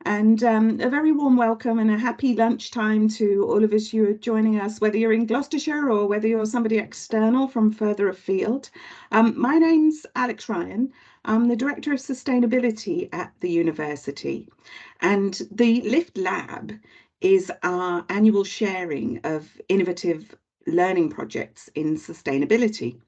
And a very warm welcome and a happy lunchtime to all of us who are joining us, whether you're in Gloucestershire or whether you're somebody external from further afield. My name's Alex Ryan. I'm the Director of Sustainability at the university. And the LIFT Lab is our annual sharing of innovative learning projects in sustainability.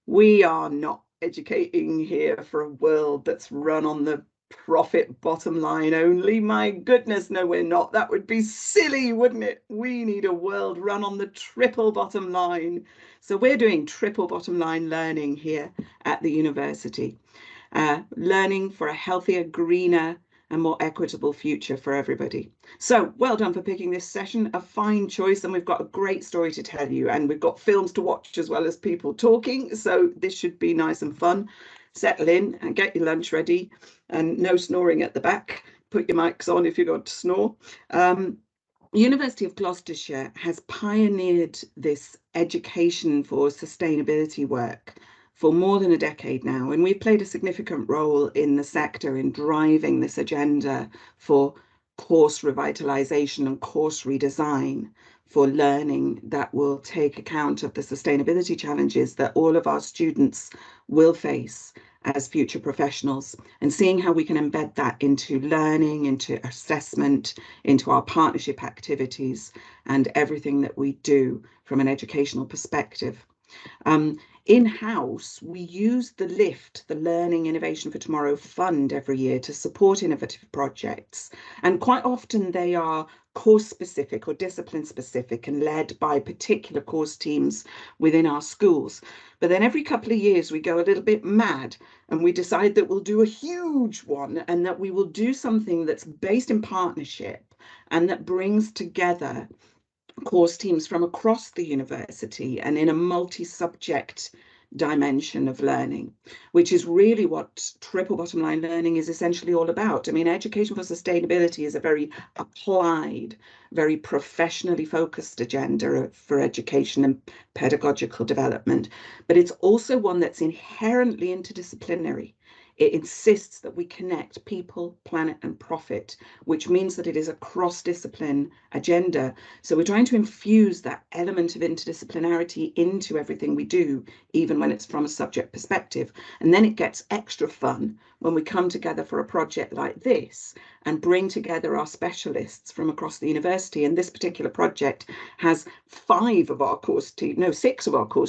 We are not educating here for a world that's run on the profit bottom line only. My goodness, no, we're not. That would be silly, wouldn't it? We need a world run on the triple bottom line. So we're doing triple bottom line learning here at the university, learning for a healthier, greener, and more equitable future for everybody. So well done for picking this session, a fine choice, and we've got a great story to tell you, and we've got films to watch as well as people talking, so this should be nice and fun. Settle in and get your lunch ready, and no snoring at the back. Put your mics on if you're going to snore. University of Gloucestershire has pioneered this education for sustainability work for more than a decade now, and we've played a significant role in the sector in driving this agenda for course revitalisation and course redesign for learning that will take account of the sustainability challenges that all of our students will face as future professionals, and seeing how we can embed that into learning, into assessment, into our partnership activities, and everything that we do from an educational perspective. In-house, we use the LIFT, the Learning Innovation for Tomorrow Fund, every year to support innovative projects. And quite often they are course specific or discipline specific and led by particular course teams within our schools. But then every couple of years we go a little bit mad and we decide that we'll do a huge one and that we will do something that's based in partnership and that brings together course teams from across the university and in a multi-subject dimension of learning, which is really what triple bottom line learning is essentially all about. I mean, education for sustainability is a very applied, very professionally focused agenda for education and pedagogical development, but it's also one that's inherently interdisciplinary. It insists that we connect people, planet, and profit, which means that it is a cross-discipline agenda. So we're trying to infuse that element of interdisciplinarity into everything we do, even when it's from a subject perspective. And then it gets extra fun when we come together for a project like this and bring together our specialists from across the university. And this particular project has 6 of our course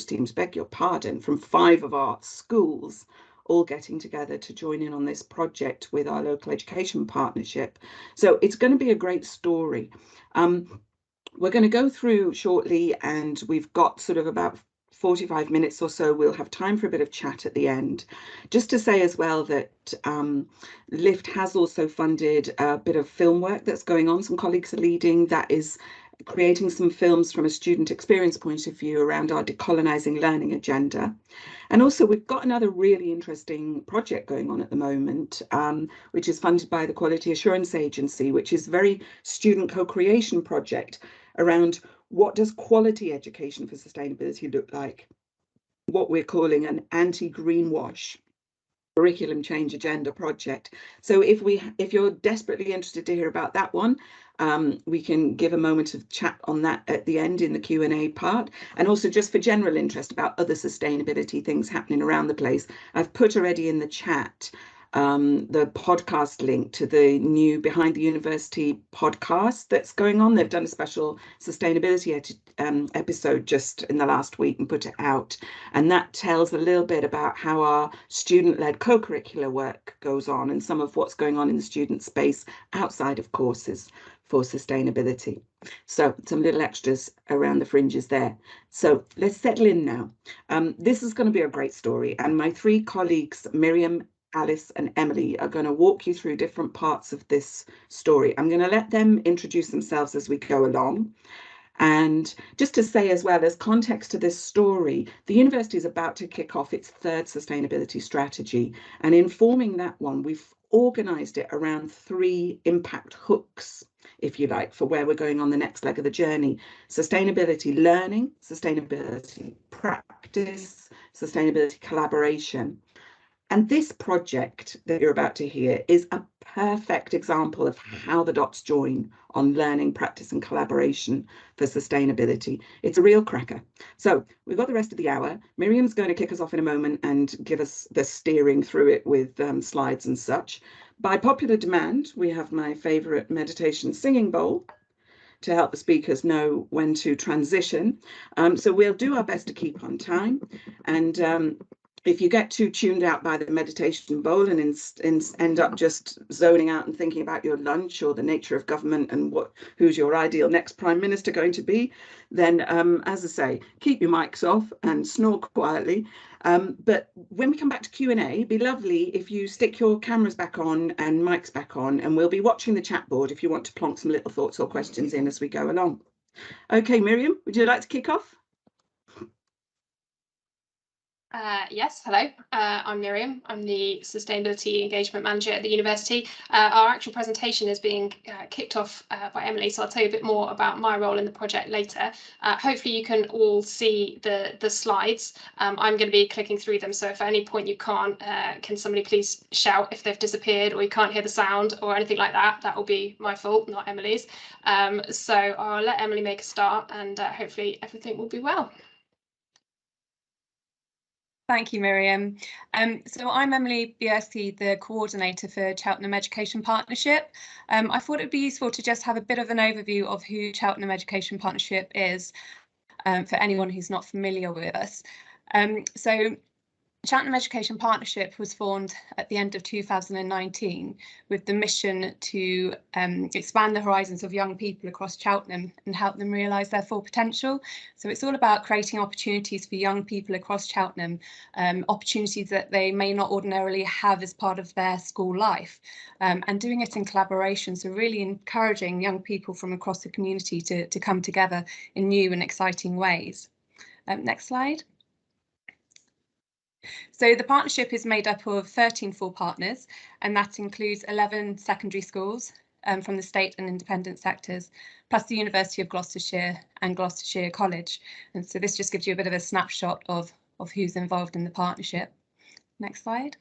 teams, beg your pardon, from 5 of our schools, all getting together to join in on this project with our local education partnership. So it's going to be a great story. We're going to go through shortly, and we've got sort of about 45 minutes or so. We'll have time for a bit of chat at the end. Just to say as well that LIFT has also funded a bit of film work that's going on. Some colleagues are leading that is creating some films from a student experience point of view around our decolonising learning agenda. And also we've got another really interesting project going on at the moment, which is funded by the Quality Assurance Agency, which is a very student co-creation project around what does quality education for sustainability look like, what we're calling an anti-greenwash curriculum change agenda project. So if you're desperately interested to hear about that one, we can give a moment of chat on that at the end in the Q&A part. And also just for general interest about other sustainability things happening around the place, I've put already in the chat the podcast link to the new Behind the University podcast that's going on. They've done a special sustainability episode just in the last week and put it out. And that tells a little bit about how our student-led co-curricular work goes on and some of what's going on in the student space outside of courses for sustainability. So some little extras around the fringes there. So let's settle in now. This is going to be a great story. And my 3 colleagues, Miriam, Alice and Emily, are going to walk you through different parts of this story. I'm going to let them introduce themselves as we go along. And just to say as well, as context to this story, the university is about to kick off its 3rd sustainability strategy. And in forming that one, we've organised it around 3 impact hooks, if you like, for where we're going on the next leg of the journey: sustainability learning, sustainability practice, sustainability collaboration. And this project that you're about to hear is a perfect example of how the dots join on learning, practice and collaboration for sustainability. It's a real cracker. So we've got the rest of the hour. Miriam's going to kick us off in a moment and give us the steering through it with slides and such. By popular demand, we have my favourite meditation singing bowl to help the speakers know when to transition. So we'll do our best to keep on time. And if you get too tuned out by the meditation bowl and end up just zoning out and thinking about your lunch or the nature of government and who's your ideal next prime minister going to be, then as I say, keep your mics off and snore quietly. But when we come back to Q&A, it'd be lovely if you stick your cameras back on and mics back on, and we'll be watching the chat board if you want to plonk some little thoughts or questions in as we go along. Okay, Miriam, would you like to kick off? Yes, hello, I'm Miriam. I'm the Sustainability Engagement Manager at the university. Our actual presentation is being kicked off by Emily, so I'll tell you a bit more about my role in the project later. Hopefully you can all see the slides. I'm going to be clicking through them, so if at any point you can't, can somebody please shout if they've disappeared or you can't hear the sound or anything like that. That will be my fault, not Emily's. So I'll let Emily make a start and hopefully everything will be well. Thank you, Miriam. So I'm Emily Bierski, the coordinator for Cheltenham Education Partnership. I thought it'd be useful to just have a bit of an overview of who Cheltenham Education Partnership is for anyone who's not familiar with us. So Cheltenham Education Partnership was formed at the end of 2019 with the mission to expand the horizons of young people across Cheltenham and help them realise their full potential. So it's all about creating opportunities for young people across Cheltenham, opportunities that they may not ordinarily have as part of their school life, and doing it in collaboration. So really encouraging young people from across the community to come together in new and exciting ways. Next slide. So the partnership is made up of 13 full partners, and that includes 11 secondary schools from the state and independent sectors, plus the University of Gloucestershire and Gloucestershire College. And so this just gives you a bit of a snapshot of who's involved in the partnership. Next slide.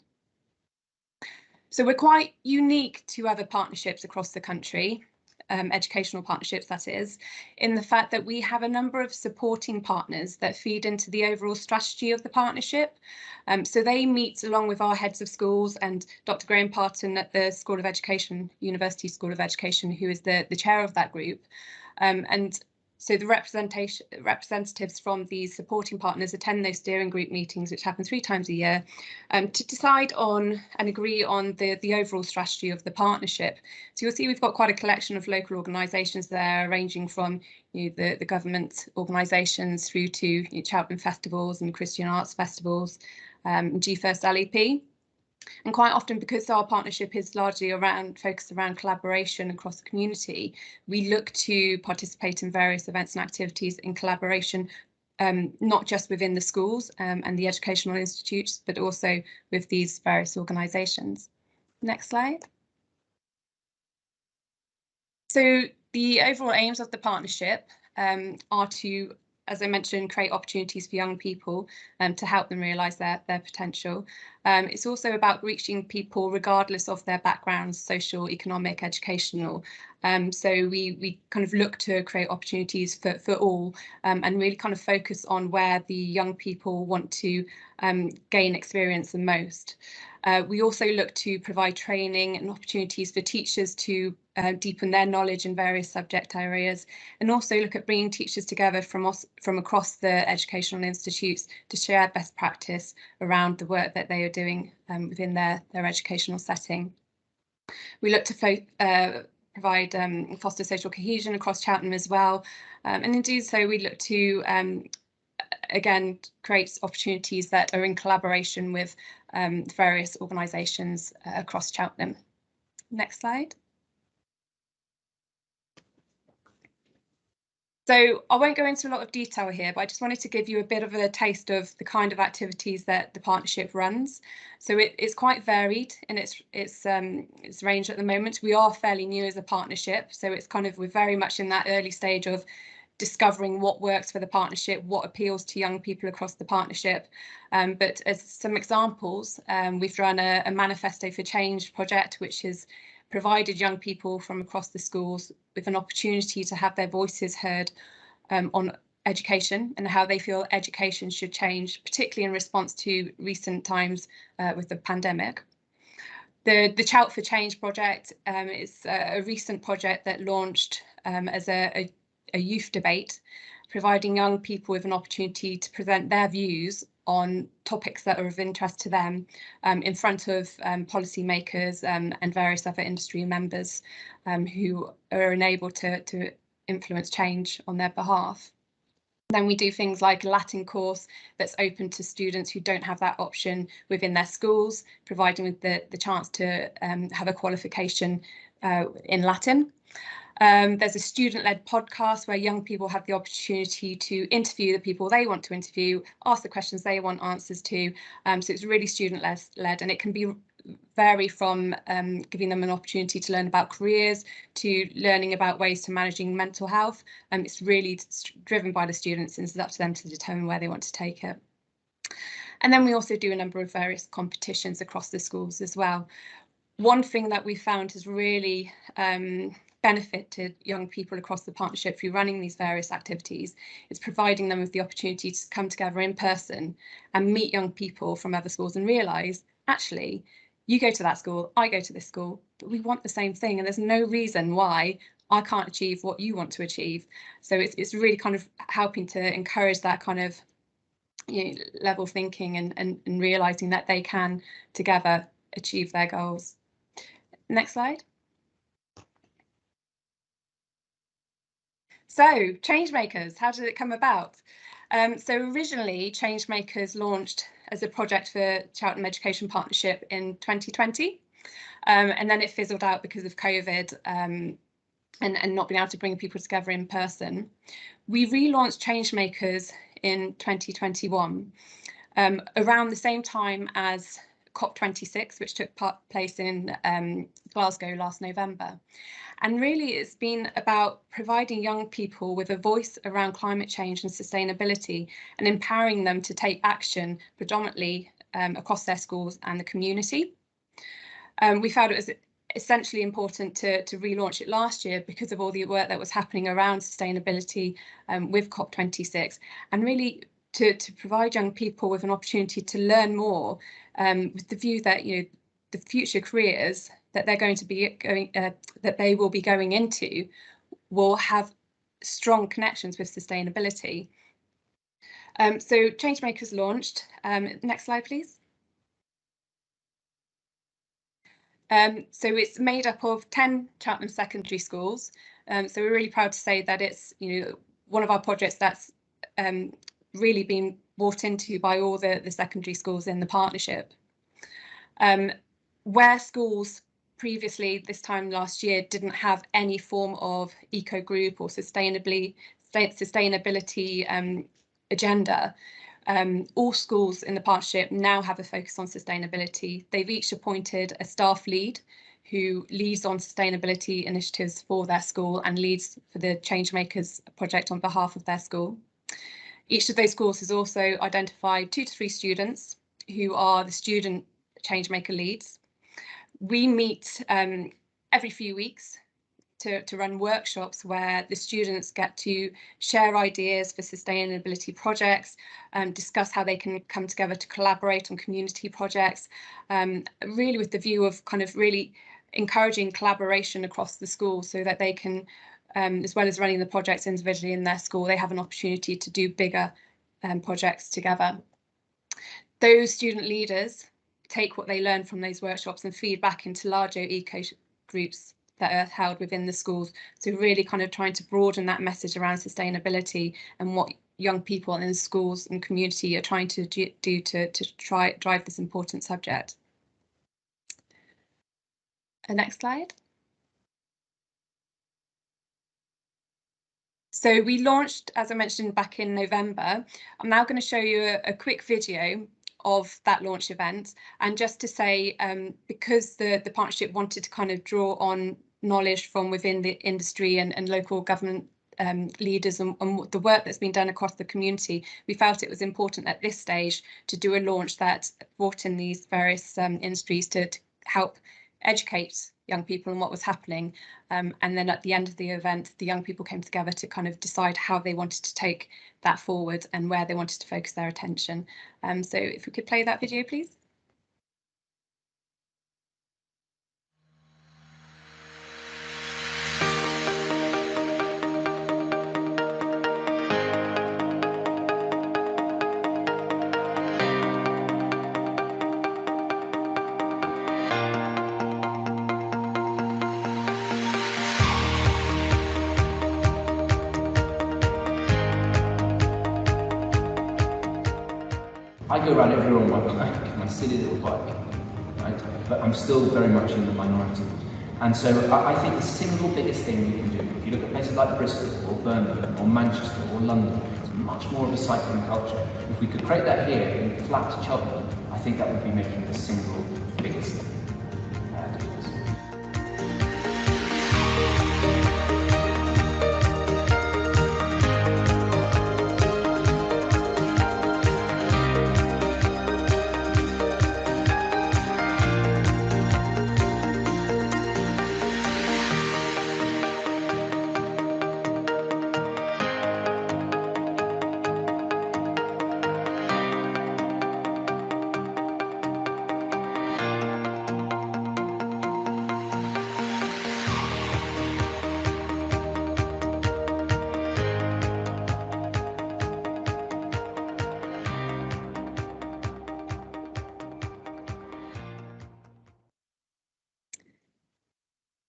So we're quite unique to other partnerships across the country. Educational partnerships, that is, in the fact that we have a number of supporting partners that feed into the overall strategy of the partnership. So they meet along with our heads of schools and Dr. Graham Parton at the School of Education, University School of Education, who is the chair of that group. And so the representatives from these supporting partners attend those steering group meetings, which happen 3 times a year, to decide on and agree on the overall strategy of the partnership. So you'll see we've got quite a collection of local organisations there, ranging from the government organisations through to Cheltenham festivals and Christian arts festivals, G1st LEP. And quite often, because our partnership is largely focused around collaboration across the community, we look to participate in various events and activities in collaboration, not just within the schools and the educational institutes, but also with these various organisations. Next slide. So the overall aims of the partnership are to, as I mentioned, create opportunities for young people to help them realise their potential. It's also about reaching people regardless of their backgrounds, social, economic, educational. So we kind of look to create opportunities for all and really kind of focus on where the young people want to gain experience the most. We also look to provide training and opportunities for teachers to deepen their knowledge in various subject areas, and also look at bringing teachers together from across the educational institutes to share best practice around the work that they are doing within their educational setting. We look to provide foster social cohesion across Cheltenham as well, and in doing so we look to again create opportunities that are in collaboration with various organisations across Cheltenham. Next slide. So I won't go into a lot of detail here, but I just wanted to give you a bit of a taste of the kind of activities that the partnership runs. So it's quite varied in its range at the moment. We are fairly new as a partnership, so it's kind of, we're very much in that early stage of discovering what works for the partnership, what appeals to young people across the partnership. But as some examples, we've run a Manifesto for Change project, which has provided young people from across the schools with an opportunity to have their voices heard on education and how they feel education should change, particularly in response to recent times with the pandemic. The Shout for Change project is a recent project that launched as a youth debate, providing young people with an opportunity to present their views on topics that are of interest to them in front of policymakers and various other industry members who are enabled to influence change on their behalf. Then we do things like a Latin course that's open to students who don't have that option within their schools, providing with the chance to have a qualification in Latin. There's a student-led podcast where young people have the opportunity to interview the people they want to interview, ask the questions they want answers to. So it's really student-led, and it can vary from giving them an opportunity to learn about careers to learning about ways to managing mental health. It's really driven by the students, and it's up to them to determine where they want to take it. And then we also do a number of various competitions across the schools as well. One thing that we found has really benefited young people across the partnership through running these various activities is providing them with the opportunity to come together in person and meet young people from other schools and realise, actually, you go to that school, I go to this school, but we want the same thing, and there's no reason why I can't achieve what you want to achieve. So it's really kind of helping to encourage that kind of level thinking and realising that they can together achieve their goals. Next slide. So Changemakers, how did it come about? So originally Changemakers launched as a project for Cheltenham Education Partnership in 2020, and then it fizzled out because of COVID and not being able to bring people together in person. We relaunched Changemakers in 2021, around the same time as COP26, which took place in Glasgow last November. And really, it's been about providing young people with a voice around climate change and sustainability and empowering them to take action predominantly across their schools and the community. We found it was essentially important to relaunch it last year because of all the work that was happening around sustainability with COP26, and really to provide young people with an opportunity to learn more with the view that the future careers that they're going to be that they will be going into will have strong connections with sustainability. So Changemakers launched. Next slide, please. So it's made up of 10 Cheltenham secondary schools. So we're really proud to say that it's one of our projects that's really been brought into by all the secondary schools in the partnership. Where schools previously this time last year didn't have any form of eco group or sustainability agenda, all schools in the partnership now have a focus on sustainability. They've each appointed a staff lead who leads on sustainability initiatives for their school and leads for the Changemakers project on behalf of their school. Each of those schools has also identified 2 to 3 students who are the student Changemaker leads. We meet every few weeks to run workshops where the students get to share ideas for sustainability projects, discuss how they can come together to collaborate on community projects, really with the view of kind of really encouraging collaboration across the school so that they can, as well as running the projects individually in their school, they have an opportunity to do bigger projects together. Those student leaders take what they learn from those workshops and feed back into larger eco groups that are held within the schools. So really kind of trying to broaden that message around sustainability and what young people in schools and community are trying to do to try drive this important subject. Next slide. So we launched, as I mentioned, back in November. I'm now going to show you a quick video of that launch event, and just to say, because the partnership wanted to kind of draw on knowledge from within the industry and local government leaders and the work that's been done across the community, we felt it was important at this stage to do a launch that brought in these various industries to help educate young people on what was happening. And then at the end of the event, the young people came together to kind of decide how they wanted to take that forward and where they wanted to focus their attention. So if we could play that video, please. I go around everywhere on my bike, my silly little bike, right? But I'm still very much in the minority. And so I think the single biggest thing we can do, if you look at places like Bristol or Birmingham or Manchester or London, it's much more of a cycling culture. If we could create that here in flat Cheltenham, I think that would be making the single biggest difference.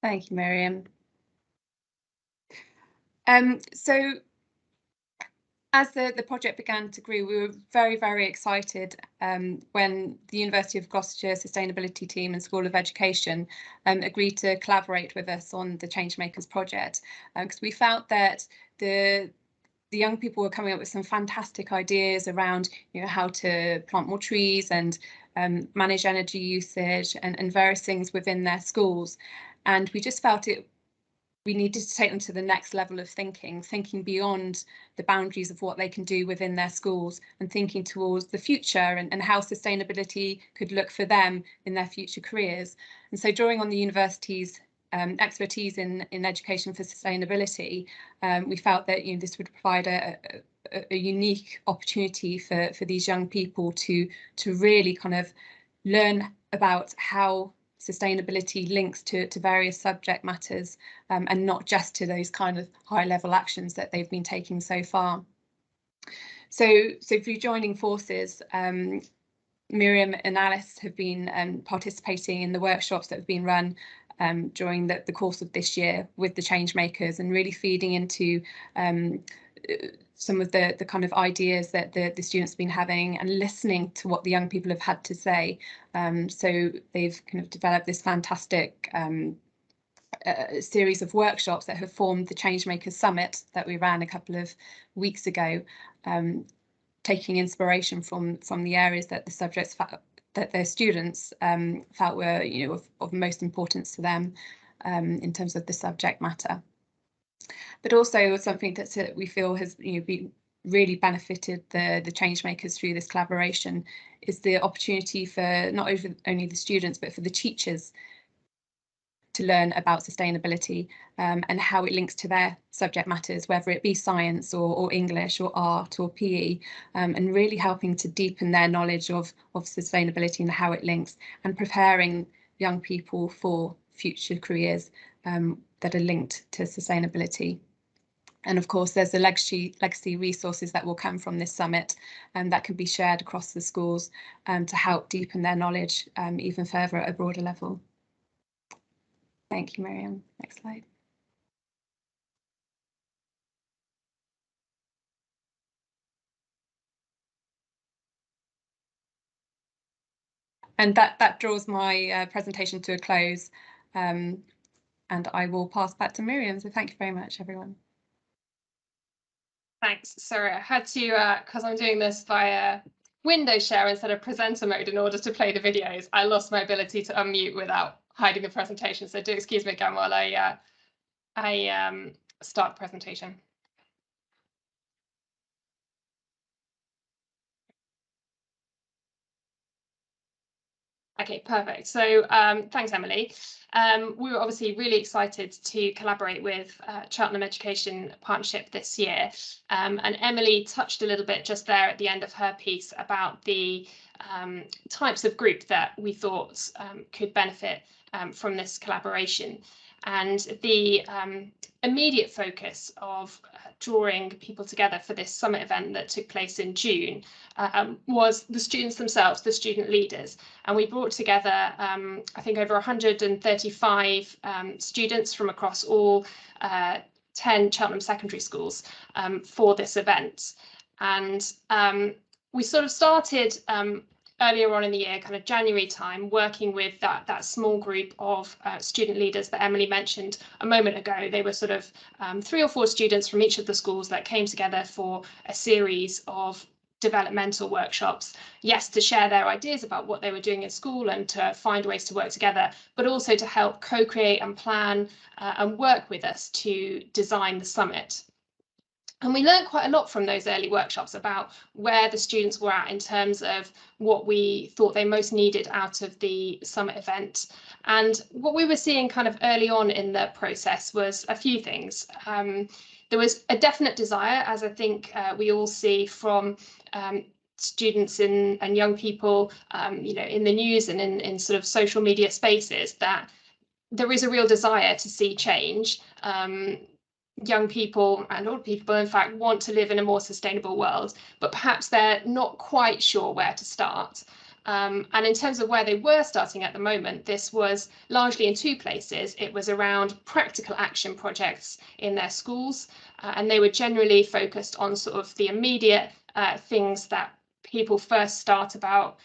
Thank you, Miriam. So as the project began to grow, we were very, very excited when the University of Gloucestershire Sustainability Team and School of Education agreed to collaborate with us on the Changemakers project, because we felt that the young people were coming up with some fantastic ideas around, you know, how to plant more trees and manage energy usage and various things within their schools. And we just felt we needed to take them to the next level of thinking beyond the boundaries of what they can do within their schools and thinking towards the future and how sustainability could look for them in their future careers. And so drawing on the university's expertise in education for sustainability, we felt that, you know, this would provide a unique opportunity for these young people to really kind of learn about how sustainability links to various subject matters, and not just to those kind of high level actions that they've been taking so far. So through joining forces, Miriam and Alice have been participating in the workshops that have been run during the course of this year with the Changemakers, and really feeding into some of the kind of ideas that the students have been having and listening to what the young people have had to say. So they've kind of developed this fantastic series of workshops that have formed the Changemakers Summit that we ran a couple of weeks ago, taking inspiration from the areas that the subjects that their students felt were, you know, of most importance to them in terms of the subject matter. But also something that we feel has, you know, been really benefited the Changemakers through this collaboration is the opportunity for not only the students but for the teachers to learn about sustainability and how it links to their subject matters, whether it be science or English or art or PE, and really helping to deepen their knowledge of sustainability and how it links, and preparing young people for future careers that are linked to sustainability. And of course, there's the legacy resources that will come from this summit and that can be shared across the schools to help deepen their knowledge even further at a broader level. Thank you, Miriam. Next slide. And that draws my presentation to a close, and I will pass back to Miriam. So thank you very much, everyone. Thanks. Sorry, I had to, because I'm doing this via window share instead of presenter mode in order to play the videos, I lost my ability to unmute without hiding the presentation. So do excuse me again while I start the presentation. Okay, perfect. So thanks, Emily. We were obviously really excited to collaborate with Cheltenham Education Partnership this year. And Emily touched a little bit just there at the end of her piece about the types of group that we thought could benefit from this collaboration. And the immediate focus of drawing people together for this summit event that took place in June was the students themselves, the student leaders. And we brought together, I think, over 135 students from across all 10 Cheltenham secondary schools for this event. And we sort of started earlier on in the year, kind of January time, working with that small group of student leaders that Emily mentioned a moment ago. They were sort of 3 or 4 students from each of the schools that came together for a series of developmental workshops, yes, to share their ideas about what they were doing in school and to find ways to work together, but also to help co-create and plan and work with us to design the summit. And we learned quite a lot from those early workshops about where the students were at in terms of what we thought they most needed out of the summit event. And what we were seeing kind of early on in the process was a few things. There was a definite desire, as I think we all see from students and young people, you know, in the news and in sort of social media spaces, that there is a real desire to see change. Young people and old people, in fact, want to live in a more sustainable world, but perhaps they're not quite sure where to start. And in terms of where they were starting at the moment, this was largely in 2 places. It was around practical action projects in their schools, and they were generally focused on sort of the immediate things that people first start about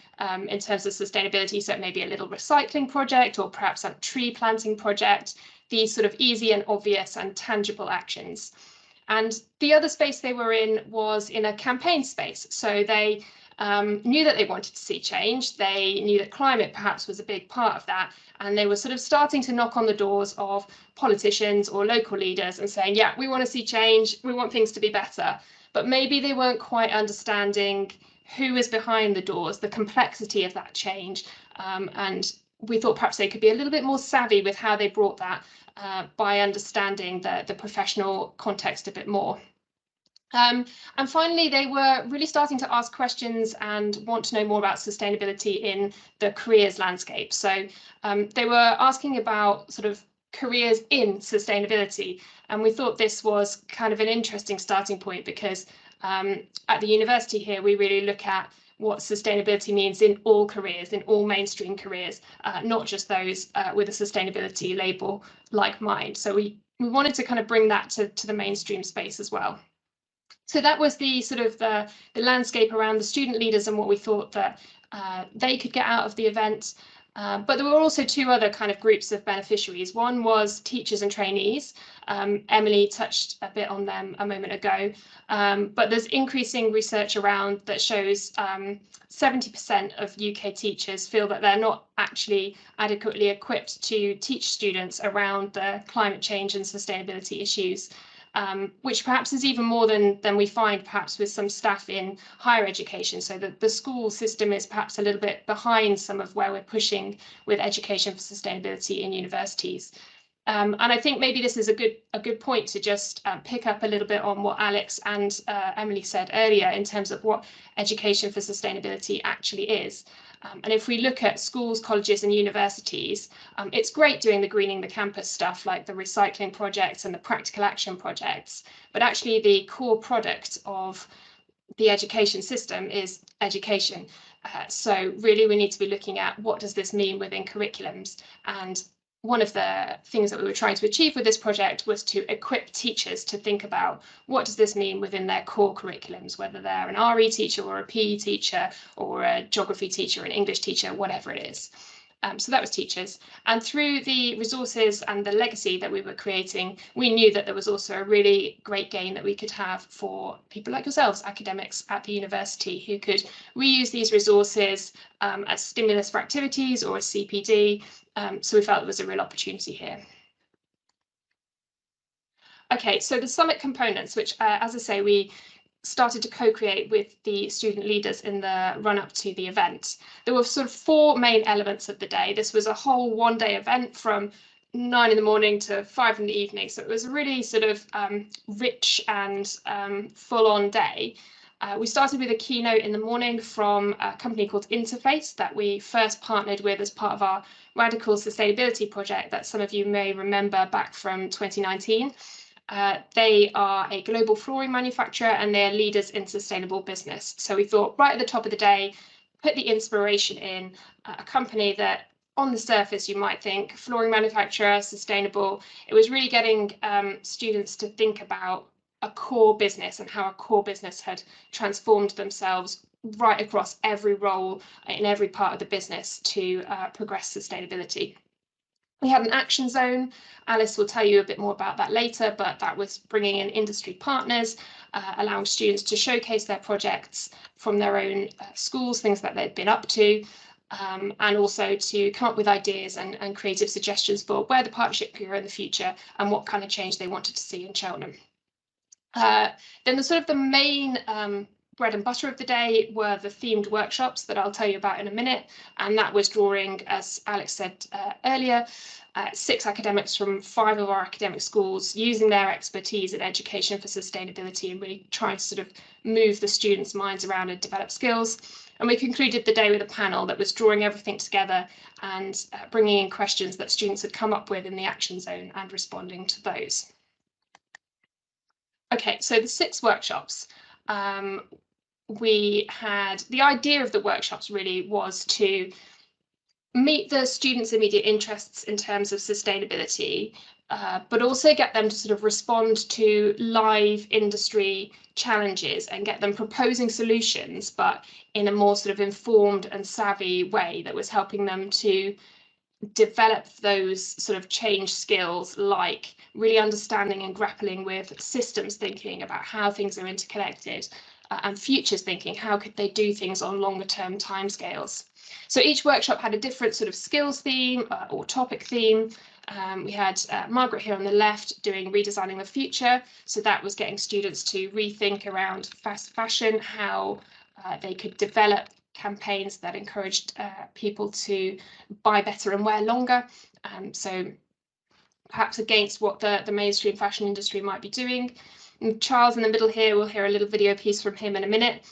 in terms of sustainability. So maybe a little recycling project or perhaps a tree planting project, these sort of easy and obvious and tangible actions. And the other space they were in was in a campaign space. So they knew that they wanted to see change. They knew that climate perhaps was a big part of that. And they were sort of starting to knock on the doors of politicians or local leaders and saying, yeah, we want to see change. We want things to be better. But maybe they weren't quite understanding who is behind the doors, the complexity of that change. And we thought perhaps they could be a little bit more savvy with how they brought that by understanding the professional context a bit more. And finally, they were really starting to ask questions and want to know more about sustainability in the careers landscape. So they were asking about sort of careers in sustainability. And we thought this was kind of an interesting starting point because at the university here, we really look at what sustainability means in all careers, in all mainstream careers, not just those with a sustainability label like mine. So we wanted to kind of bring that to the mainstream space as well. So that was the sort of the landscape around the student leaders and what we thought that they could get out of the event. But there were also 2 other kind of groups of beneficiaries. One was teachers and trainees. Emily touched a bit on them a moment ago, but there's increasing research around that shows 70% of UK teachers feel that they're not actually adequately equipped to teach students around the climate change and sustainability issues. Which perhaps is even more than we find perhaps with some staff in higher education. So the school system is perhaps a little bit behind some of where we're pushing with education for sustainability in universities. And I think maybe this is a good point to just pick up a little bit on what Alex and Emily said earlier in terms of what education for sustainability actually is. And if we look at schools, colleges and universities, it's great doing the greening the campus stuff like the recycling projects and the practical action projects. But actually the core product of the education system is education. So really we need to be looking at what does this mean within curriculums. And one of the things that we were trying to achieve with this project was to equip teachers to think about what does this mean within their core curriculums, whether they're an RE teacher or a PE teacher or a geography teacher, an English teacher, whatever it is. So that was teachers. And through the resources and the legacy that we were creating, we knew that there was also a really great gain that we could have for people like yourselves, academics at the university, who could reuse these resources as stimulus for activities or as CPD. So we felt there was a real opportunity here. Okay, so the summit components, which, as I say, we started to co-create with the student leaders in the run-up to the event. There were sort of 4 main elements of the day. This was a whole one-day event from 9 in the morning to 5 in the evening. So it was a really sort of rich and full-on day. We started with a keynote in the morning from a company called Interface that we first partnered with as part of our Radical Sustainability project that some of you may remember back from 2019. They are a global flooring manufacturer and they're leaders in sustainable business. So we thought right at the top of the day, put the inspiration in a company that on the surface you might think flooring manufacturer, sustainable. It was really getting students to think about a core business and how a core business had transformed themselves right across every role in every part of the business to progress sustainability. We had an action zone. Alice will tell you a bit more about that later, but that was bringing in industry partners, allowing students to showcase their projects from their own schools, things that they'd been up to, and also to come up with ideas and creative suggestions for where the partnership could go in the future and what kind of change they wanted to see in Cheltenham. Then the main bread and butter of the day were the themed workshops that I'll tell you about in a minute, and that was drawing, as Alex said earlier, 6 academics from 5 of our academic schools using their expertise in education for sustainability and really trying to sort of move the students' minds around and develop skills. And we concluded the day with a panel that was drawing everything together and bringing in questions that students had come up with in the action zone and responding to those. Okay, so the 6 workshops. We had the idea of the workshops really was to meet the students' immediate interests in terms of sustainability, but also get them to sort of respond to live industry challenges and get them proposing solutions, but in a more sort of informed and savvy way that was helping them to develop those sort of change skills, like really understanding and grappling with systems thinking about how things are interconnected, and futures thinking, how could they do things on longer term timescales. So each workshop had a different sort of skills theme or topic theme. We had Margaret here on the left doing redesigning the future. So that was getting students to rethink around fast fashion, how they could develop campaigns that encouraged people to buy better and wear longer. So perhaps against what the mainstream fashion industry might be doing. And Charles in the middle here, we'll hear a little video piece from him in a minute.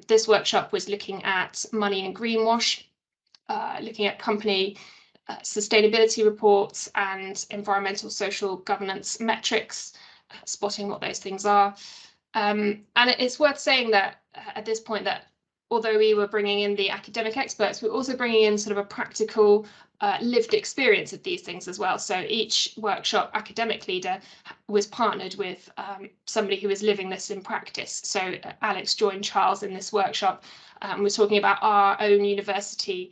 This workshop was looking at money and greenwash, looking at company sustainability reports and environmental social governance metrics, spotting what those things are. And it's worth saying that at this point that although we were bringing in the academic experts, we're also bringing in sort of a practical lived experience of these things as well. So each workshop academic leader was partnered with somebody who was living this in practice. So Alex joined Charles in this workshop. We're talking about our own university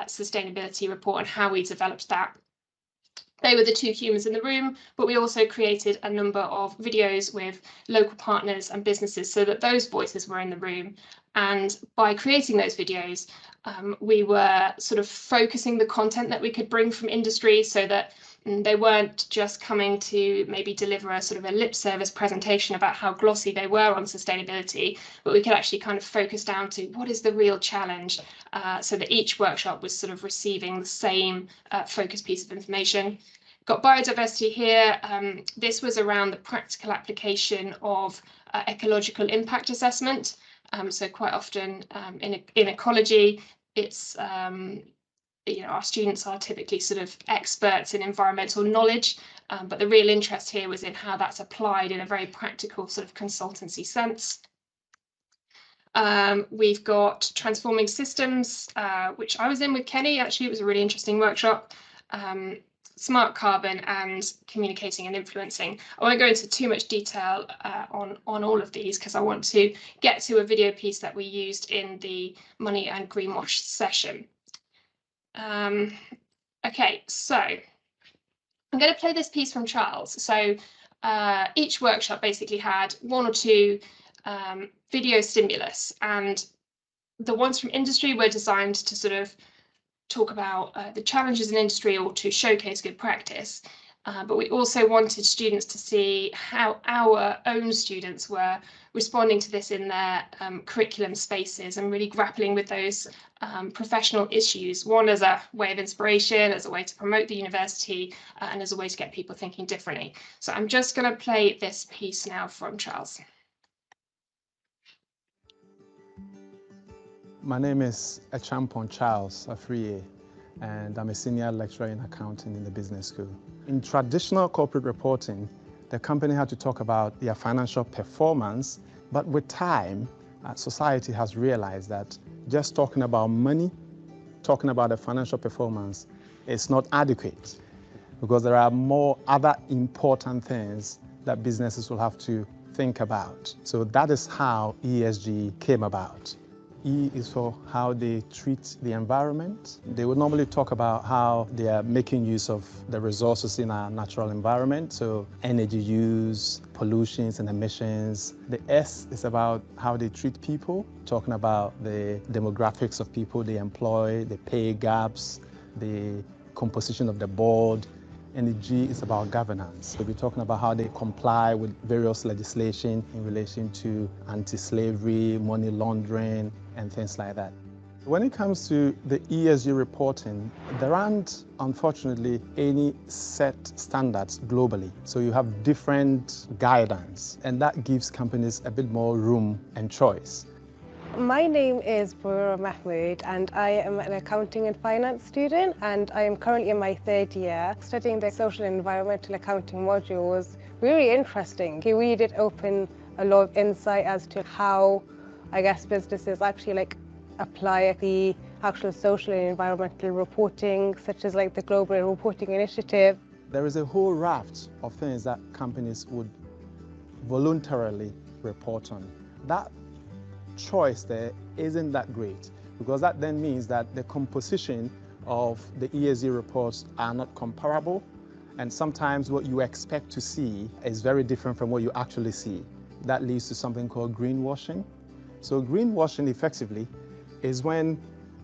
sustainability report and how we developed that. They were the 2 humans in the room, but we also created a number of videos with local partners and businesses so that those voices were in the room. And by creating those videos, we were sort of focusing the content that we could bring from industry so that they weren't just coming to maybe deliver a sort of a lip service presentation about how glossy they were on sustainability, but we could actually kind of focus down to what is the real challenge, so that each workshop was sort of receiving the same focus piece of information. Got biodiversity here. This was around the practical application of ecological impact assessment. So quite often in ecology, it's our students are typically sort of experts in environmental knowledge, but the real interest here was in how that's applied in a very practical sort of consultancy sense. We've got transforming systems, which I was in with Kenny. Actually, it was a really interesting workshop. Smart carbon and communicating and influencing. I won't go into too much detail on all of these because I want to get to a video piece that we used in the money and greenwash session. Okay, so I'm going to play this piece from Charles. So each workshop basically had 1 or 2 video stimulus, and the ones from industry were designed to sort of talk about the challenges in industry or to showcase good practice. but we also wanted students to see how our own students were responding to this in their curriculum spaces and really grappling with those professional issues, one as a way of inspiration, as a way to promote the university, and as a way to get people thinking differently. So I'm just going to play this piece now from Charles. My name is Echampon Charles Afriye, and I'm a senior lecturer in accounting in the business school. In traditional corporate reporting, the company had to talk about their financial performance, but with time, society has realized that just talking about money, talking about the financial performance is not adequate, because there are more other important things that businesses will have to think about. So that is how ESG came about. E is for how they treat the environment. They would normally talk about how they are making use of the resources in our natural environment, so energy use, pollutions and emissions. The S is about how they treat people, talking about the demographics of people they employ, the pay gaps, the composition of the board. And the G is about governance. We'll be talking about how they comply with various legislation in relation to anti-slavery, money laundering, and things like that. When it comes to the ESG reporting, there aren't, unfortunately, any set standards globally. So you have different guidance, and that gives companies a bit more room and choice. My name is Burra Mahmood, and I am an accounting and finance student, and I am currently in my third year. Studying the social and environmental accounting module was really interesting. It really did open a lot of insight as to how, I guess, businesses actually apply the actual social and environmental reporting, such as the Global Reporting Initiative. There is a whole raft of things that companies would voluntarily report on. That choice there isn't that great, because that then means that the composition of the ESG reports are not comparable, and sometimes what you expect to see is very different from what you actually see. That leads to something called greenwashing. So greenwashing effectively is when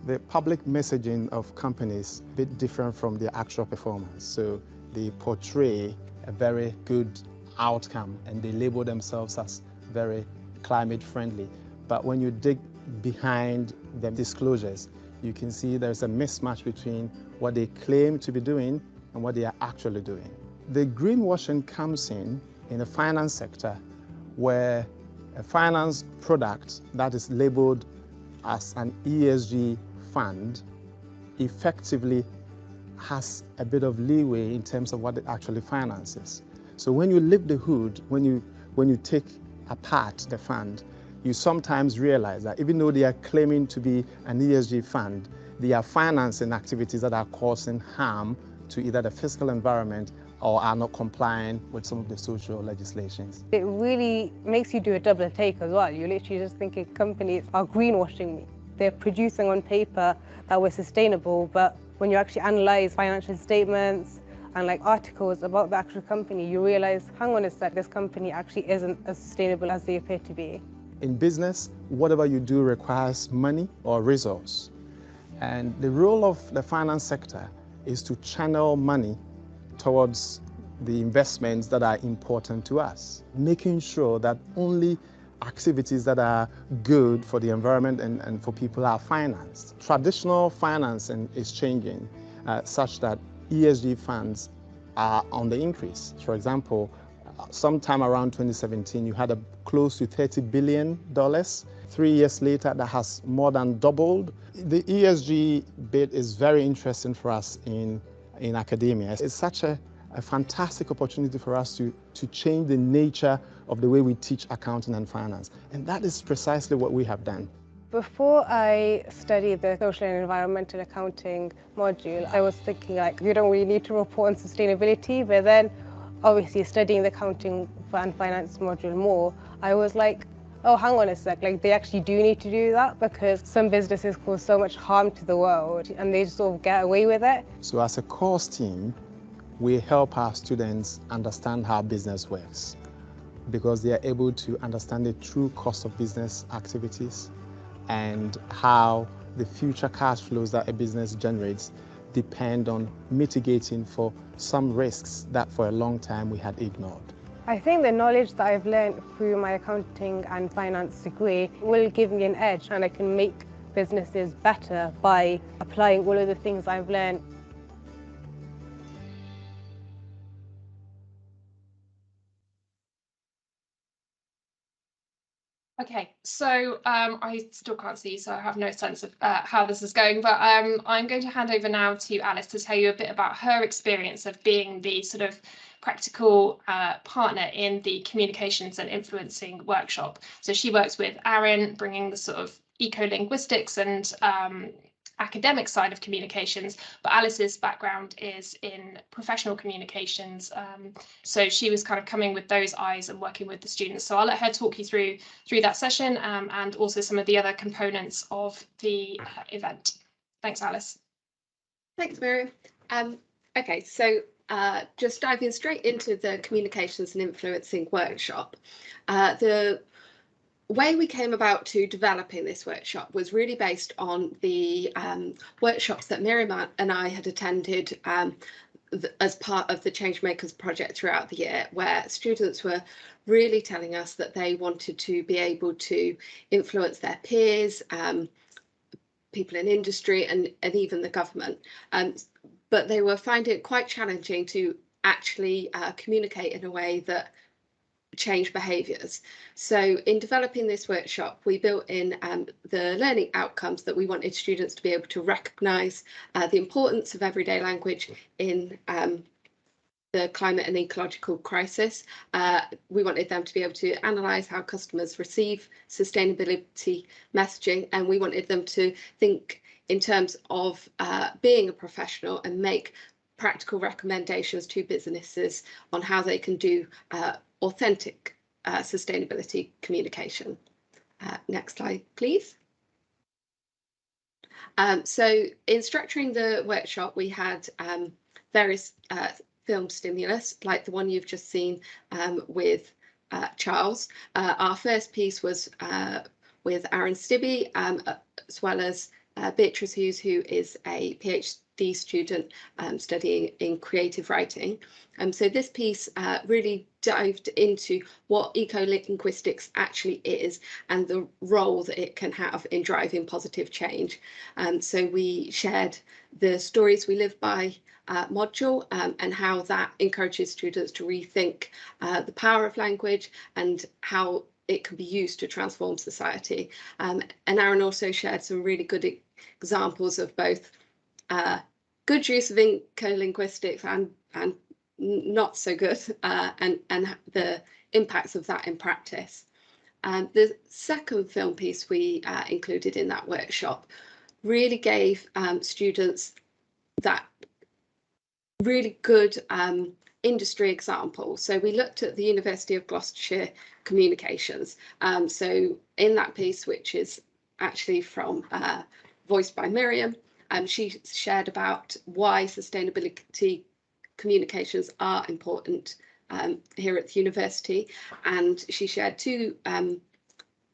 the public messaging of companies a bit different from their actual performance. So they portray a very good outcome and they label themselves as very climate friendly. But when you dig behind the disclosures, you can see there's a mismatch between what they claim to be doing and what they are actually doing. The greenwashing comes in the finance sector, where a finance product that is labeled as an ESG fund effectively has a bit of leeway in terms of what it actually finances. So when you lift the hood, when you take apart the fund, you sometimes realize that even though they are claiming to be an ESG fund, they are financing activities that are causing harm to either the physical environment or are not complying with some of the social legislations. It really makes you do a double take as well. You're literally just thinking companies are greenwashing me. They're producing on paper that we're sustainable, but when you actually analyze financial statements and articles about the actual company, you realize, hang on a sec, this company actually isn't as sustainable as they appear to be. In business, whatever you do requires money or resource. And the role of the finance sector is to channel money towards the investments that are important to us, making sure that only activities that are good for the environment and for people are financed. Traditional financing is changing such that ESG funds are on the increase. For example, sometime around 2017, you had close to $30 billion. 3 years later, that has more than doubled. The ESG bit is very interesting for us in academia. It's such a fantastic opportunity for us to change the nature of the way we teach accounting and finance. And that is precisely what we have done. Before I studied the social and environmental accounting module, I was thinking you don't really need to report on sustainability, but then obviously studying the accounting and finance module more, I was oh, hang on a sec, they actually do need to do that, because some businesses cause so much harm to the world and they just sort of get away with it. So as a course team, we help our students understand how business works, because they are able to understand the true cost of business activities and how the future cash flows that a business generates depend on mitigating for some risks that for a long time we had ignored. I think the knowledge that I've learned through my accounting and finance degree will give me an edge, and I can make businesses better by applying all of the things I've learned. Okay, so I still can't see, so I have no sense of how this is going, but I'm going to hand over now to Alice to tell you a bit about her experience of being the sort of practical partner in the communications and influencing workshop. So she works with Aaron, bringing the sort of eco-linguistics and academic side of communications, but Alice's background is in professional communications. So she was kind of coming with those eyes and working with the students. So I'll let her talk you through that session and also some of the other components of the event. Thanks, Alice. Thanks, Miriam. Okay, so just diving straight into the communications and influencing workshop. The way we came about to developing this workshop was really based on the workshops that Miriam and I had attended as part of the Changemakers project throughout the year, where students were really telling us that they wanted to be able to influence their peers, people in industry and even the government. But they were finding it quite challenging to actually communicate in a way that change behaviours. So in developing this workshop, we built in the learning outcomes that we wanted students to be able to recognise the importance of everyday language in the climate and ecological crisis. We wanted them to be able to analyse how customers receive sustainability messaging, and we wanted them to think in terms of being a professional and make practical recommendations to businesses on how they can do authentic sustainability communication. Next slide, please. So in structuring the workshop, we had various film stimulus, like the one you've just seen with Charles. Our first piece was with Aaron Stibbe, as well as Beatrice Hughes, who is a PhD student studying in creative writing. So this piece really dived into what eco-linguistics actually is and the role that it can have in driving positive change. So we shared the Stories We Live By module and how that encourages students to rethink the power of language and how it can be used to transform society. And Aaron also shared some really good examples of both good use of eco-linguistics and not so good, and the impacts of that in practice. The second film piece we included in that workshop really gave students that really good industry example. So we looked at the University of Gloucestershire communications. So in that piece, which is actually from voiced by Miriam, she shared about why sustainability communications are important here at the university, and she shared two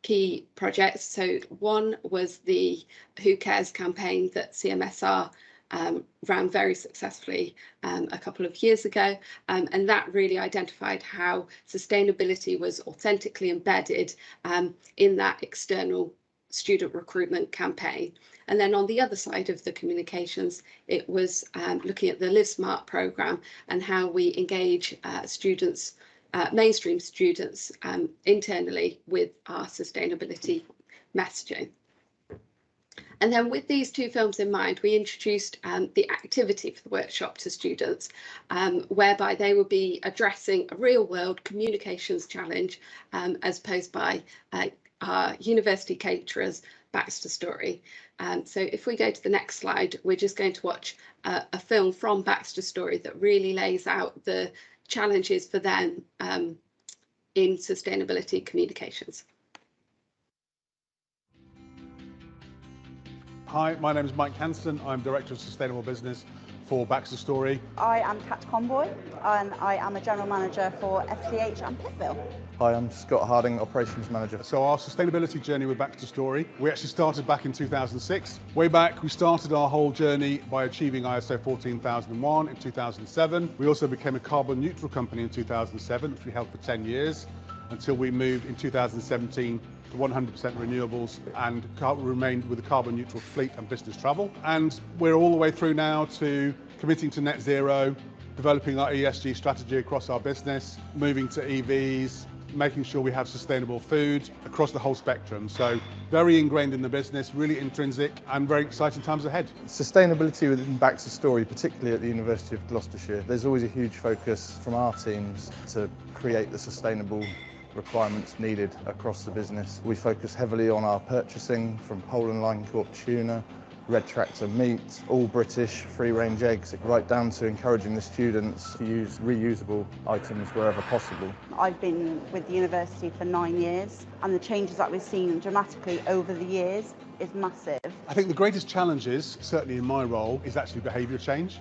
key projects. So one was the Who Cares campaign that CMSR ran very successfully a couple of years ago, and that really identified how sustainability was authentically embedded in that external student recruitment campaign. And then on the other side of the communications, it was looking at the Live Smart programme and how we engage students, mainstream students, internally with our sustainability messaging. And then with these two films in mind, we introduced the activity for the workshop to students, whereby they would be addressing a real world communications challenge as posed by our university caterers, Baxter Story. So if we go to the next slide, we're just going to watch a film from Baxter Story that really lays out the challenges for them in sustainability communications. Hi, my name is Mike Hanson. I'm Director of Sustainable Business for Baxter Story. I am Kat Conboy and I am a General Manager for FCH and Pitville. Hi, I'm Scott Harding, Operations Manager. So our sustainability journey with Baxter Story, we actually started back in 2006. Way back, we started our whole journey by achieving ISO 14001 in 2007. We also became a carbon neutral company in 2007, which we held for 10 years, until we moved in 2017 to 100% renewables and remained with a carbon neutral fleet and business travel. And we're all the way through now to committing to net zero, developing our ESG strategy across our business, moving to EVs, making sure we have sustainable food across the whole spectrum. So very ingrained in the business, really intrinsic, and very exciting times ahead. Sustainability within Baxter Story, particularly at the University of Gloucestershire, there's always a huge focus from our teams to create the sustainable requirements needed across the business. We focus heavily on our purchasing from Poland line caught tuna, Red Tractor meat, all British free-range eggs, right down to encouraging the students to use reusable items wherever possible. I've been with the university for 9 years and the changes that we've seen dramatically over the years is massive. I think the greatest challenge is, certainly in my role, is actually behaviour change.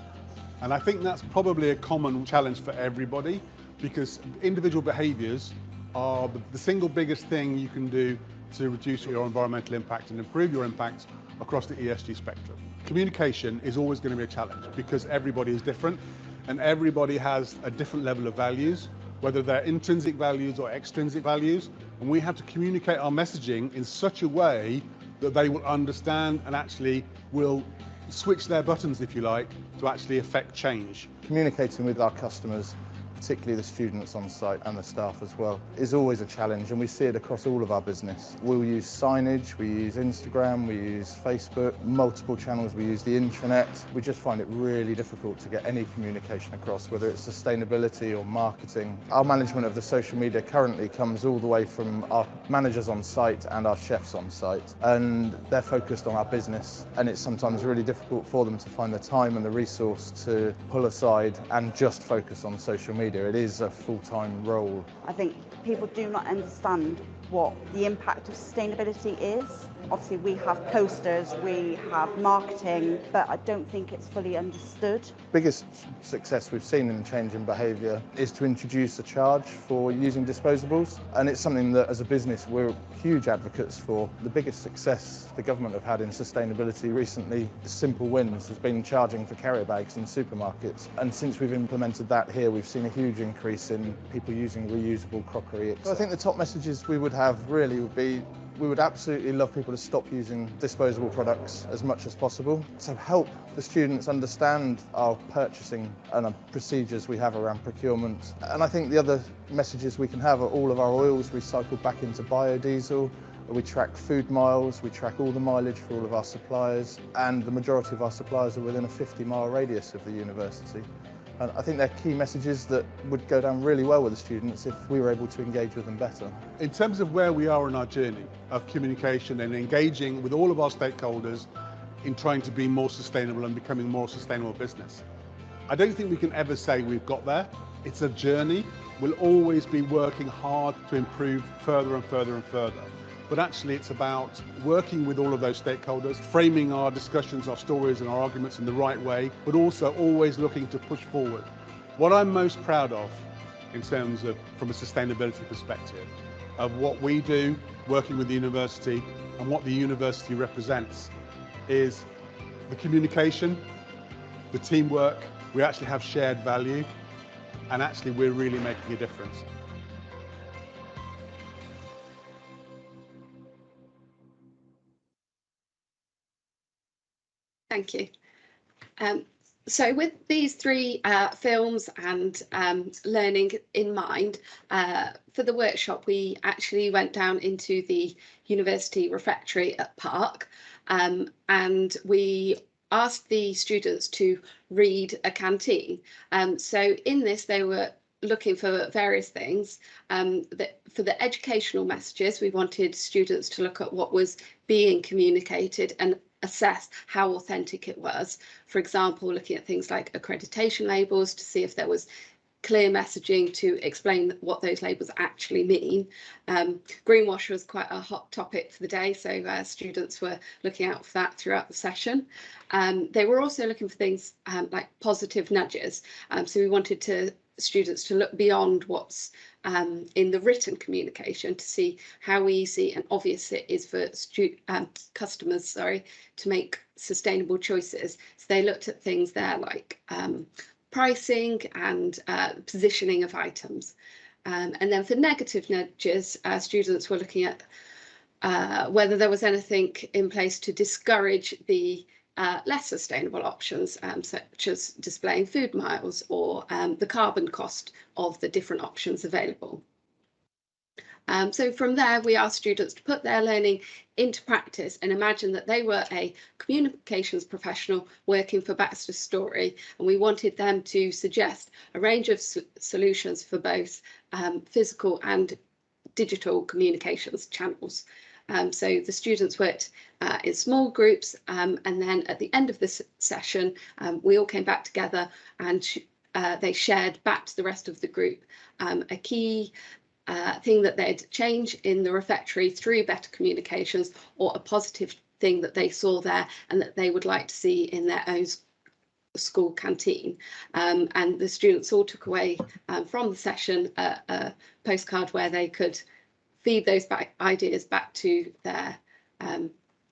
And I think that's probably a common challenge for everybody, because individual behaviours are the single biggest thing you can do to reduce your environmental impact and improve your impact across the ESG spectrum. Communication is always going to be a challenge because everybody is different and everybody has a different level of values, whether they're intrinsic values or extrinsic values, and we have to communicate our messaging in such a way that they will understand and actually will switch their buttons, if you like, to actually affect change. Communicating with our customers, particularly the students on site and the staff as well, is always a challenge, and we see it across all of our business. We'll use signage, we use Instagram, we use Facebook, multiple channels, we use the intranet. We just find it really difficult to get any communication across, whether it's sustainability or marketing. Our management of the social media currently comes all the way from our managers on site and our chefs on site, and they're focused on our business, and it's sometimes really difficult for them to find the time and the resource to pull aside and just focus on social media. It is a full-time role. I think people do not understand what the impact of sustainability is. Obviously we have posters, we have marketing, but I don't think it's fully understood. Biggest success we've seen in change in behaviour is to introduce a charge for using disposables, and it's something that as a business we're huge advocates for. The biggest success the government have had in sustainability recently, simple wins, has been charging for carrier bags in supermarkets, and since we've implemented that here we've seen a huge increase in people using reusable crockery. So I think the top messages we would have really would be, we would absolutely love people to stop using disposable products as much as possible. So help the students understand our purchasing and our procedures we have around procurement. And I think the other messages we can have are all of our oils recycled back into biodiesel. We track food miles, we track all the mileage for all of our suppliers, and the majority of our suppliers are within a 50-mile radius of the university. And I think they're key messages that would go down really well with the students if we were able to engage with them better. In terms of where we are in our journey of communication and engaging with all of our stakeholders in trying to be more sustainable and becoming more sustainable business, I don't think we can ever say we've got there. It's a journey. We'll always be working hard to improve further and further and further. But actually it's about working with all of those stakeholders, framing our discussions, our stories and our arguments in the right way, but also always looking to push forward. What I'm most proud of in terms of, from a sustainability perspective, of what we do working with the university and what the university represents is the communication, the teamwork. We actually have shared value, and actually we're really making a difference. Thank you. So with these three films and learning in mind, for the workshop we actually went down into the university refectory at Park, and we asked the students to read a canteen. So in this they were looking for various things. For the educational messages, we wanted students to look at what was being communicated and assess how authentic it was. For example, looking at things like accreditation labels to see if there was clear messaging to explain what those labels actually mean. Greenwash was quite a hot topic for the day, so students were looking out for that throughout the session. They were also looking for things like positive nudges, so we wanted students to look beyond what's in the written communication to see how easy and obvious it is for customers, to make sustainable choices. So they looked at things there like pricing and positioning of items. And then for negative nudges, students were looking at whether there was anything in place to discourage the less sustainable options, such as displaying food miles or the carbon cost of the different options available. So from there, we asked students to put their learning into practice and imagine that they were a communications professional working for Baxter Story, and we wanted them to suggest a range of solutions for both physical and digital communications channels. So the students worked in small groups, and then at the end of this session, we all came back together and they shared back to the rest of the group a key thing that they'd change in the refectory through better communications, or a positive thing that they saw there and that they would like to see in their own school canteen. And the students all took away from the session a postcard where they could feed those ideas back to their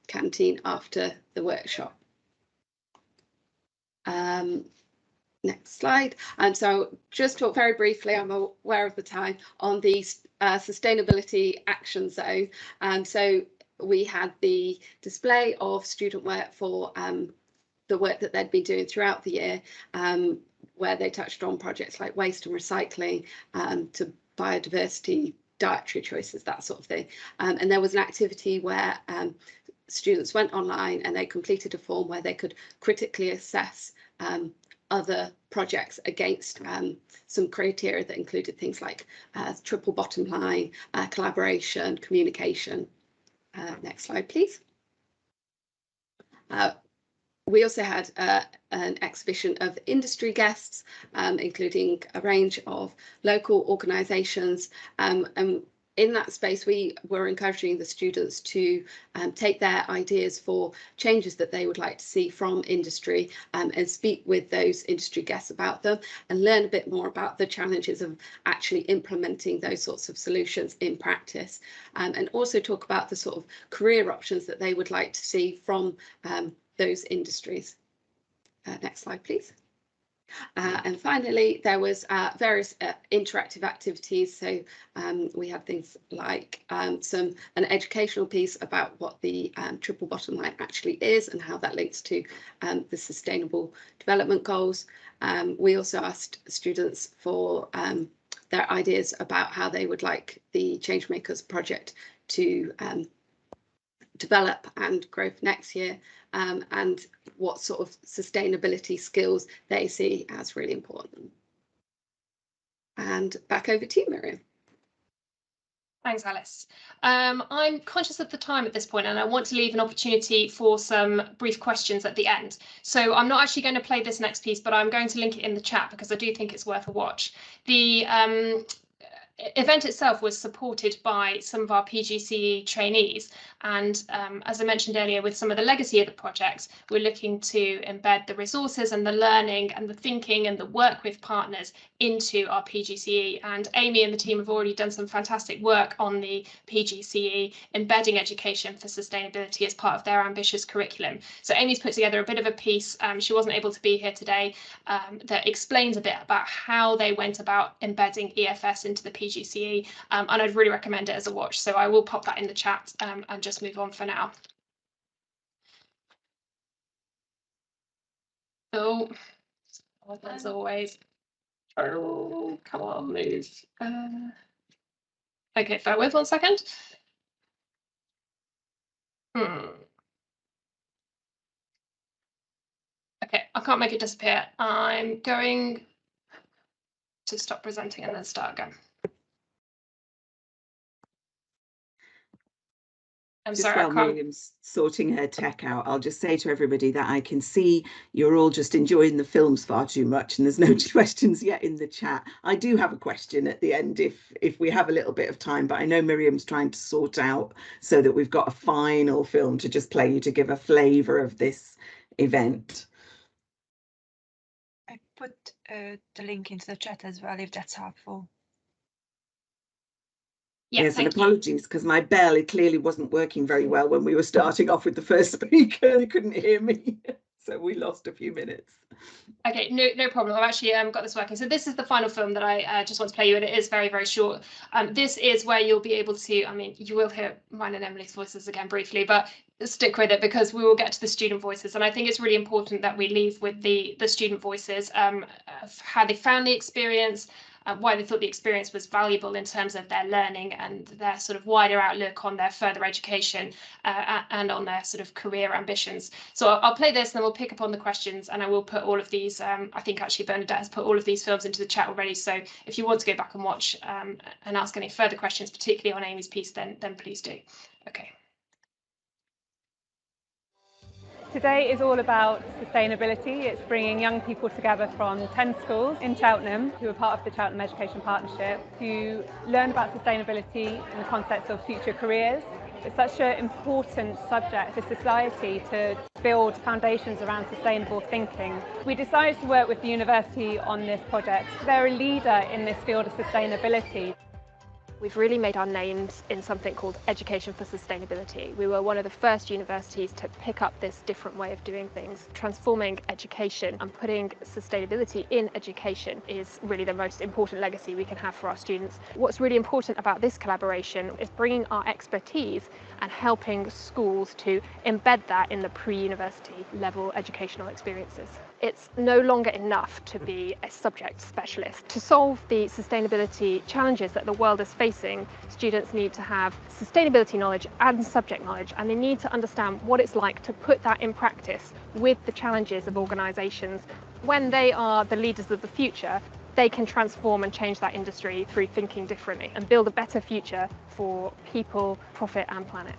canteen after the workshop. Next slide. And so just talk very briefly, I'm aware of the time, on the sustainability action zone. And so we had the display of student work for the work that they'd been doing throughout the year, where they touched on projects like waste and recycling, to biodiversity, dietary choices, that sort of thing. And there was an activity where students went online and they completed a form where they could critically assess other projects against some criteria that included things like triple bottom line, collaboration, communication. Next slide, please. We also had an exhibition of industry guests, including a range of local organisations, and in that space we were encouraging the students to take their ideas for changes that they would like to see from industry, and speak with those industry guests about them and learn a bit more about the challenges of actually implementing those sorts of solutions in practice, and also talk about the sort of career options that they would like to see from those industries. Next slide, please. And finally, there was various interactive activities. So we had things like an educational piece about what the triple bottom line actually is and how that links to the Sustainable Development Goals. We also asked students for their ideas about how they would like the Changemakers project to develop and grow for next year, and what sort of sustainability skills they see as really important. And back over to you, Miriam. Thanks, Alice. I'm conscious of the time at this point, and I want to leave an opportunity for some brief questions at the end. So I'm not actually going to play this next piece, but I'm going to link it in the chat because I do think it's worth a watch. The event itself was supported by some of our PGCE trainees, and as I mentioned earlier, with some of the legacy of the projects, we're looking to embed the resources and the learning and the thinking and the work with partners into our PGCE, and Amy and the team have already done some fantastic work on the PGCE, embedding education for sustainability as part of their ambitious curriculum. So Amy's put together a bit of a piece, she wasn't able to be here today, that explains a bit about how they went about embedding EFS into the PGCE, and I'd really recommend it as a watch. So I will pop that in the chat and just move on for now. Oh, as always. Oh, come on, move. Okay, bear with 1 second. Okay, I can't make it disappear. I'm going to stop presenting and then start again. I'm Just sorry, I while can't. Miriam's sorting her tech out, I'll just say to everybody that I can see you're all just enjoying the films far too much, and there's no questions yet in the chat. I do have a question at the end if we have a little bit of time, but I know Miriam's trying to sort out so that we've got a final film to just play you to give a flavour of this event. I put the link into the chat as well, if that's helpful. Yeah, yes, and thank you. apologies because my bell, it clearly wasn't working very well when we were starting off with the first speaker. They couldn't hear me, so we lost a few minutes. Okay, no problem. I've actually got this working. So this is the final film that I just want to play you, and it is very, very short. This is where you'll be able to, I mean, you will hear mine and Emily's voices again briefly, but stick with it because we will get to the student voices. And I think it's really important that we leave with the student voices, of how they found the experience, why they thought the experience was valuable in terms of their learning and their sort of wider outlook on their further education and on their sort of career ambitions. So I'll play this and then we'll pick up on the questions, and I will put all of these, I think actually Bernadette has put all of these films into the chat already. So if you want to go back and watch and ask any further questions, particularly on Amy's piece, then please do. Okay. Today is all about sustainability. It's bringing young people together from 10 schools in Cheltenham who are part of the Cheltenham Education Partnership to learn about sustainability in the context of future careers. It's such an important subject for society to build foundations around sustainable thinking. We decided to work with the university on this project. They're a leader in this field of sustainability. We've really made our names in something called Education for Sustainability. We were one of the first universities to pick up this different way of doing things. Transforming education and putting sustainability in education is really the most important legacy we can have for our students. What's really important about this collaboration is bringing our expertise and helping schools to embed that in the pre-university level educational experiences. It's no longer enough to be a subject specialist. To solve the sustainability challenges that the world is facing, students need to have sustainability knowledge and subject knowledge, and they need to understand what it's like to put that in practice with the challenges of organisations. When they are the leaders of the future, they can transform and change that industry through thinking differently and build a better future for people, profit and planet.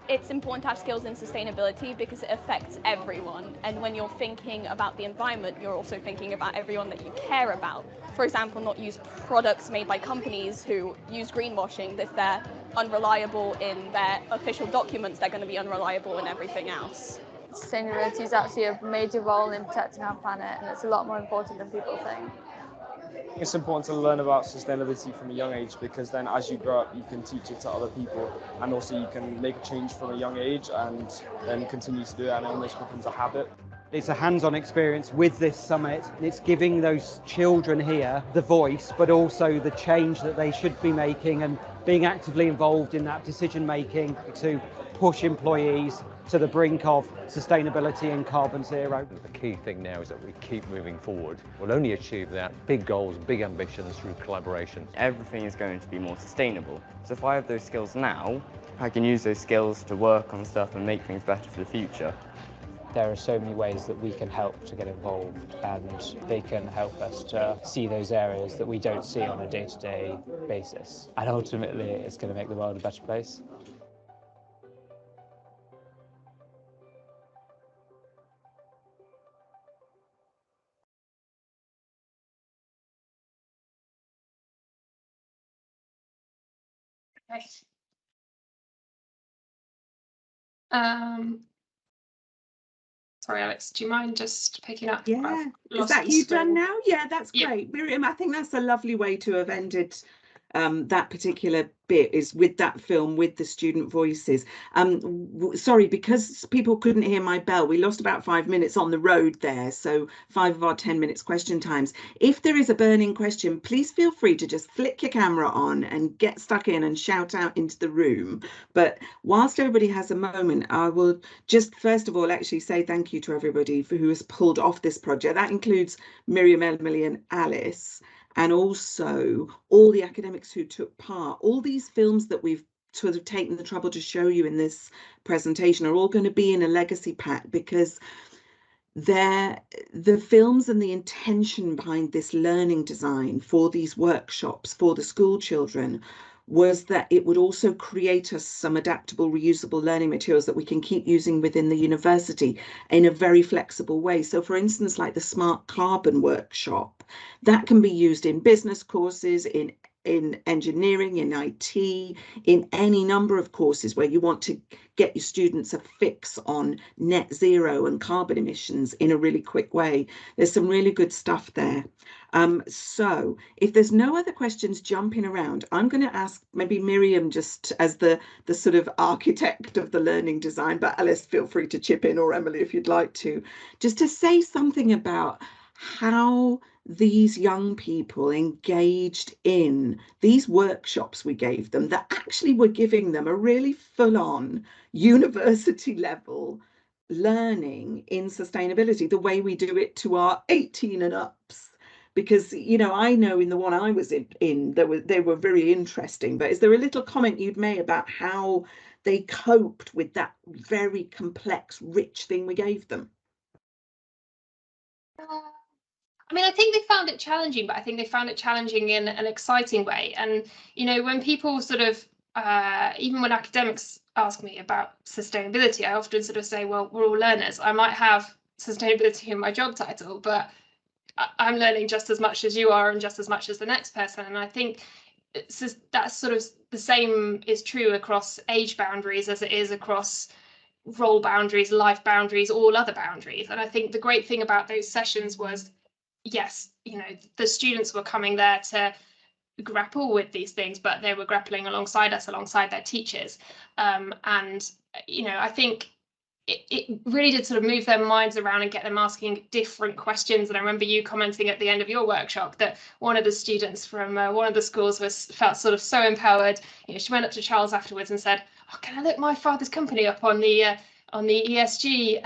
It's important to have skills in sustainability because it affects everyone, and when you're thinking about the environment, you're also thinking about everyone that you care about. For example, not use products made by companies who use greenwashing. If they're unreliable in their official documents, they're going to be unreliable in everything else. Sustainability is actually a major role in protecting our planet, and it's a lot more important than people think. It's important to learn about sustainability from a young age, because then as you grow up you can teach it to other people, and also you can make a change from a young age and then continue to do it, and it almost becomes a habit. It's a hands-on experience with this summit. It's giving those children here the voice, but also the change that they should be making and being actively involved in that decision making to push employees to the brink of sustainability and carbon zero. The key thing now is that we keep moving forward. We'll only achieve that, big goals, big ambitions, through collaboration. Everything is going to be more sustainable. So if I have those skills now, I can use those skills to work on stuff and make things better for the future. There are so many ways that we can help to get involved, and they can help us to see those areas that we don't see on a day-to-day basis. And ultimately, it's going to make the world a better place. Okay. Sorry, Alex, do you mind just picking up? Yeah, is that you done now? Yeah, that's great. Miriam, I think that's a lovely way to have ended that particular bit, is with that film with the student voices. Sorry, because people couldn't hear my bell, we lost about 5 minutes on the road there, so 5 of our 10 minutes question times. If there is a burning question, please feel free to just flick your camera on and get stuck in and shout out into the room. But whilst everybody has a moment, I will just first of all actually say thank you to everybody who has pulled off this project. That includes Miriam, Emily and Alice, and also all the academics who took part. All these films that we've sort of taken the trouble to show you in this presentation are all going to be in a legacy pack, because the films and the intention behind this learning design for these workshops for the school children was that it would also create us some adaptable, reusable learning materials that we can keep using within the university in a very flexible way. So for instance, like the Smart Carbon workshop, that can be used in business courses, in engineering, in IT, in any number of courses where you want to get your students a fix on net zero and carbon emissions in a really quick way. There's some really good stuff there. So if there's no other questions jumping around, I'm going to ask maybe Miriam, just as the sort of architect of the learning design, but Alice, feel free to chip in, or Emily, if you'd like to, just to say something about how these young people engaged in these workshops we gave them that actually were giving them a really full-on university level learning in sustainability, the way we do it to our 18 and ups. Because, you know, I know in the one I was in they were very interesting, but is there a little comment you'd made about how they coped with that very complex, rich thing we gave them? I mean, I think they found it challenging, but I think they found it challenging in an exciting way. And, you know, when people sort of, even when academics ask me about sustainability, I often sort of say, well, we're all learners. I might have sustainability in my job title, but I'm learning just as much as you are and just as much as the next person. And I think that's sort of the same is true across age boundaries as it is across role boundaries, life boundaries, all other boundaries. And I think the great thing about those sessions was, yes, you know, the students were coming there to grapple with these things, but they were grappling alongside us, alongside their teachers. And, you know, I think it really did sort of move their minds around and get them asking different questions. And I remember you commenting at the end of your workshop that one of the students from one of the schools felt sort of so empowered. You know, she went up to Charles afterwards and said, oh, can I look my father's company up on the ESG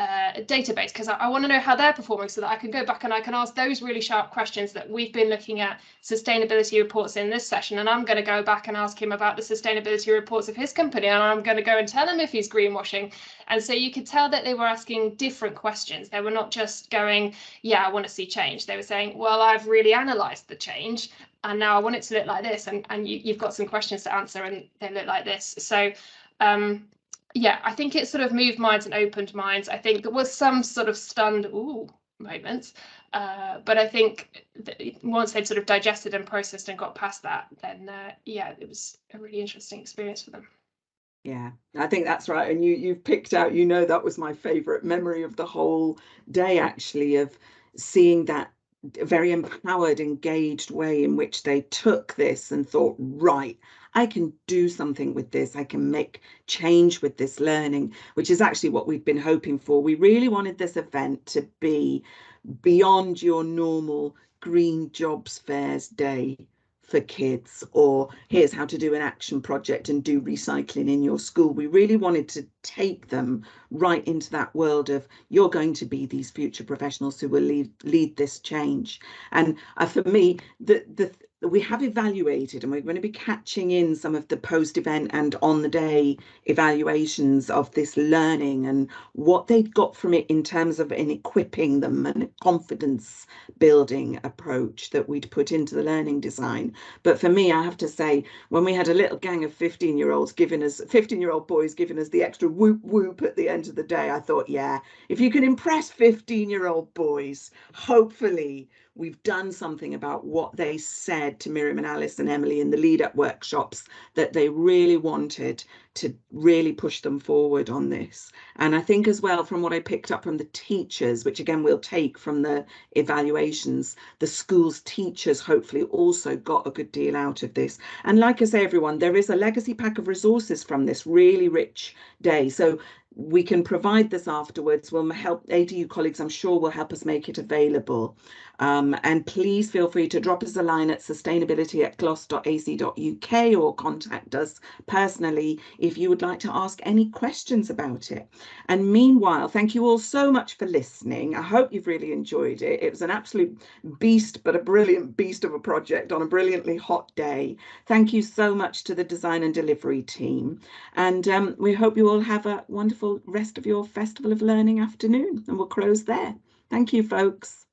database, because I want to know how they're performing so that I can go back and I can ask those really sharp questions that we've been looking at sustainability reports in this session. And I'm going to go back and ask him about the sustainability reports of his company, and I'm going to go and tell him if he's greenwashing. And so you could tell that they were asking different questions. They were not just going, yeah, I want to see change. They were saying, well, I've really analysed the change and now I want it to look like this. And you've got some questions to answer and they look like this. So yeah, I think it sort of moved minds and opened minds. I think there was some sort of stunned moments, but I think that once they'd sort of digested and processed and got past that, then yeah, it was a really interesting experience for them. Yeah, I think that's right. And you've picked out, you know, that was my favourite memory of the whole day, actually, of seeing that very empowered, engaged way in which they took this and thought, right, I can do something with this. I can make change with this learning, which is actually what we've been hoping for. We really wanted this event to be beyond your normal Green Jobs Fairs day for kids, or here's how to do an action project and do recycling in your school. We really wanted to take them right into that world of, you're going to be these future professionals who will lead this change. And for me, we have evaluated, and we're going to be catching in some of the post-event and on the day evaluations of this learning and what they'd got from it in terms of in equipping them and a confidence building approach that we'd put into the learning design. But for me, I have to say, when we had a little gang of 15-year-olds giving us, 15-year-old boys giving us the extra whoop whoop at the end of the day, I thought, yeah, if you can impress 15-year-old boys, hopefully we've done something about what they said to Miriam and Alice and Emily in the lead-up workshops, that they really wanted to really push them forward on this. And I think as well, from what I picked up from the teachers, which again we'll take from the evaluations, the school's teachers hopefully also got a good deal out of this. And like I say, everyone, there is a legacy pack of resources from this really rich day. So we can provide this afterwards. We'll help ADU colleagues, I'm sure, will help us make it available. And please feel free to drop us a line at sustainability@glos.ac.uk or contact us personally if you would like to ask any questions about it. And meanwhile, thank you all so much for listening. I hope you've really enjoyed it. It was an absolute beast, but a brilliant beast of a project on a brilliantly hot day. Thank you so much to the design and delivery team. And we hope you all have a wonderful rest of your Festival of Learning afternoon, and we'll close there. Thank you, folks.